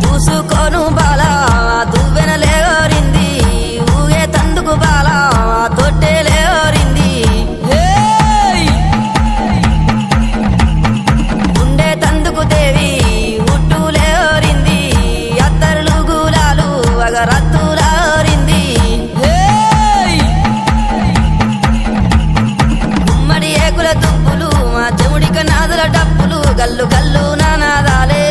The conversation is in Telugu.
చూసుకోను బాలా దువ్వెన లేవరింది ఊగే తందుకు బాలా తొట్టె లేవరింది ఉండే తందుకు దేవి ఉట్టు లేవరింది అత్తరులు గులాలు అగరత్తులారింది గుమ్మడి ఏకుల దుప్పులు మా చెముడిక నాదుల డప్పులు గల్లు గల్లు నానాదాలే